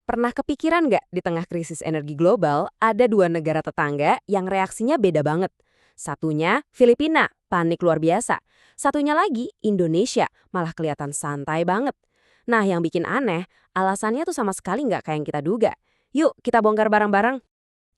Pernah kepikiran nggak di tengah krisis energi global, ada dua negara tetangga yang reaksinya beda banget. Satunya Filipina, panik luar biasa. Satunya lagi Indonesia, malah kelihatan santai banget. Nah, yang bikin aneh, alasannya tuh sama sekali nggak kayak yang kita duga. Yuk, kita bongkar bareng-bareng.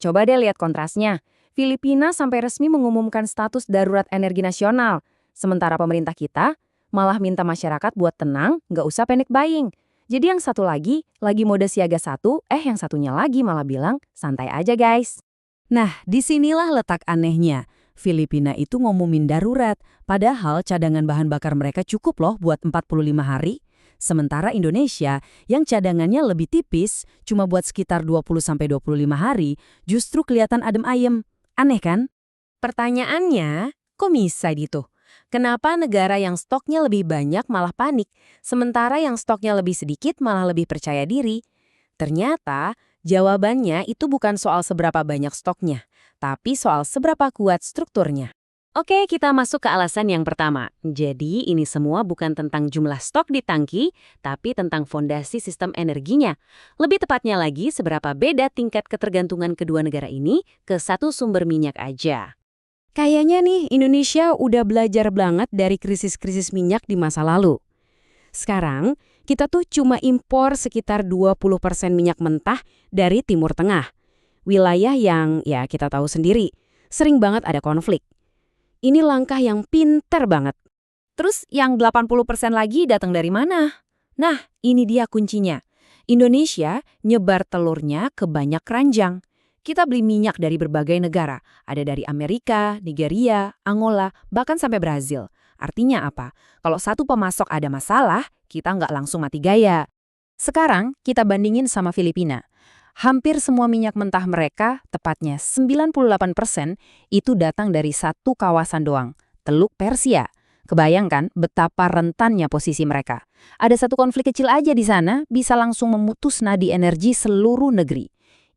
Coba deh lihat kontrasnya. Filipina sampai resmi mengumumkan status darurat energi nasional. Sementara pemerintah kita malah minta masyarakat buat tenang, nggak usah panic buying. Jadi yang satu lagi mode siaga satu, yang satunya lagi malah bilang, santai aja guys. Nah, disinilah letak anehnya. Filipina itu ngumumin darurat, padahal cadangan bahan bakar mereka cukup loh buat 45 hari. Sementara Indonesia, yang cadangannya lebih tipis, cuma buat sekitar 20-25 hari, justru kelihatan adem ayem. Aneh kan? Pertanyaannya, kok bisa gitu? Kenapa negara yang stoknya lebih banyak malah panik, sementara yang stoknya lebih sedikit malah lebih percaya diri? Ternyata, jawabannya itu bukan soal seberapa banyak stoknya, tapi soal seberapa kuat strukturnya. Oke, kita masuk ke alasan yang pertama. Jadi, ini semua bukan tentang jumlah stok di tangki, tapi tentang fondasi sistem energinya. Lebih tepatnya lagi, seberapa beda tingkat ketergantungan kedua negara ini ke satu sumber minyak aja. Kayaknya nih, Indonesia udah belajar banget dari krisis-krisis minyak di masa lalu. Sekarang, kita tuh cuma impor sekitar 20% minyak mentah dari Timur Tengah. Wilayah yang, ya kita tahu sendiri, sering banget ada konflik. Ini langkah yang pinter banget. Terus yang 80% lagi datang dari mana? Nah, ini dia kuncinya. Indonesia nyebar telurnya ke banyak keranjang. Kita beli minyak dari berbagai negara. Ada dari Amerika, Nigeria, Angola, bahkan sampai Brazil. Artinya apa? Kalau satu pemasok ada masalah, kita nggak langsung mati gaya. Sekarang kita bandingin sama Filipina. Hampir semua minyak mentah mereka, tepatnya 98%, itu datang dari satu kawasan doang, Teluk Persia. Kebayangkan betapa rentannya posisi mereka. Ada satu konflik kecil aja di sana, bisa langsung memutus nadi energi seluruh negeri.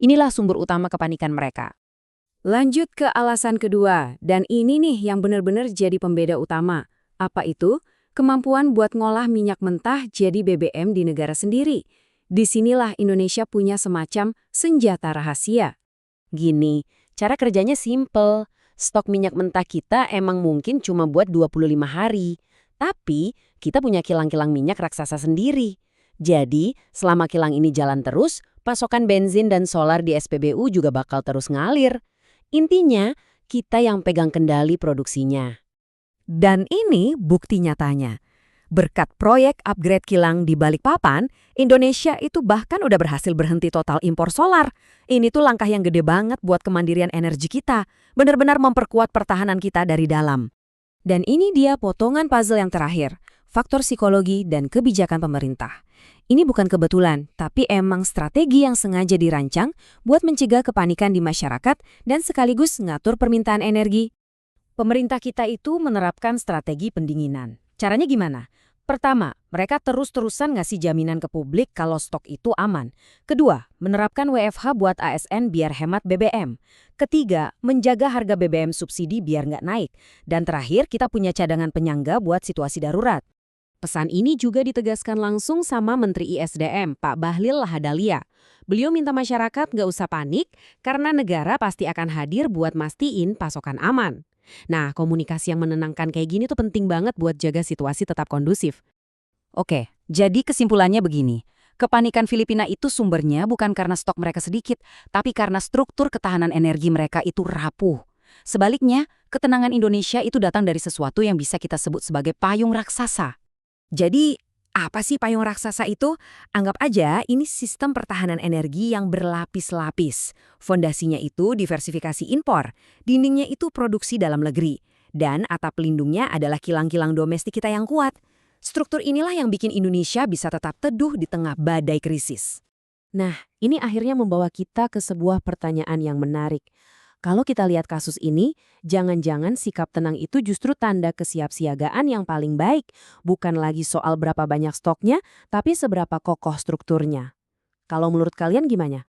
Inilah sumber utama kepanikan mereka. Lanjut ke alasan kedua, dan ini nih yang benar-benar jadi pembeda utama. Apa itu? Kemampuan buat ngolah minyak mentah jadi BBM di negara sendiri. Disinilah Indonesia punya semacam senjata rahasia. Gini, cara kerjanya simple. Stok minyak mentah kita emang mungkin cuma buat 25 hari. Tapi kita punya kilang-kilang minyak raksasa sendiri. Jadi, selama kilang ini jalan terus, pasokan bensin dan solar di SPBU juga bakal terus ngalir. Intinya, kita yang pegang kendali produksinya. Dan ini bukti nyatanya. Berkat proyek upgrade kilang di Balikpapan, Indonesia itu bahkan udah berhasil berhenti total impor solar. Ini tuh langkah yang gede banget buat kemandirian energi kita. Benar-benar memperkuat pertahanan kita dari dalam. Dan ini dia potongan puzzle yang terakhir, faktor psikologi dan kebijakan pemerintah. Ini bukan kebetulan, tapi emang strategi yang sengaja dirancang buat mencegah kepanikan di masyarakat dan sekaligus ngatur permintaan energi. Pemerintah kita itu menerapkan strategi pendinginan. Caranya gimana? Pertama, mereka terus-terusan ngasih jaminan ke publik kalau stok itu aman. Kedua, menerapkan WFH buat ASN biar hemat BBM. Ketiga, menjaga harga BBM subsidi biar nggak naik. Dan terakhir, kita punya cadangan penyangga buat situasi darurat. Pesan ini juga ditegaskan langsung sama Menteri ISDM, Pak Bahlil Lahadalia. Beliau minta masyarakat nggak usah panik karena negara pasti akan hadir buat mastiin pasokan aman. Nah, komunikasi yang menenangkan kayak gini tuh penting banget buat jaga situasi tetap kondusif. Oke, jadi kesimpulannya begini. Kepanikan Filipina itu sumbernya bukan karena stok mereka sedikit, tapi karena struktur ketahanan energi mereka itu rapuh. Sebaliknya, ketenangan Indonesia itu datang dari sesuatu yang bisa kita sebut sebagai payung raksasa. Jadi, apa sih payung raksasa itu? Anggap aja ini sistem pertahanan energi yang berlapis-lapis. Fondasinya itu diversifikasi impor, dindingnya itu produksi dalam negeri, dan atap pelindungnya adalah kilang-kilang domestik kita yang kuat. Struktur inilah yang bikin Indonesia bisa tetap teduh di tengah badai krisis. Nah, ini akhirnya membawa kita ke sebuah pertanyaan yang menarik. Kalau kita lihat kasus ini, jangan-jangan sikap tenang itu justru tanda kesiapsiagaan yang paling baik, bukan lagi soal berapa banyak stoknya, tapi seberapa kokoh strukturnya. Kalau menurut kalian gimana?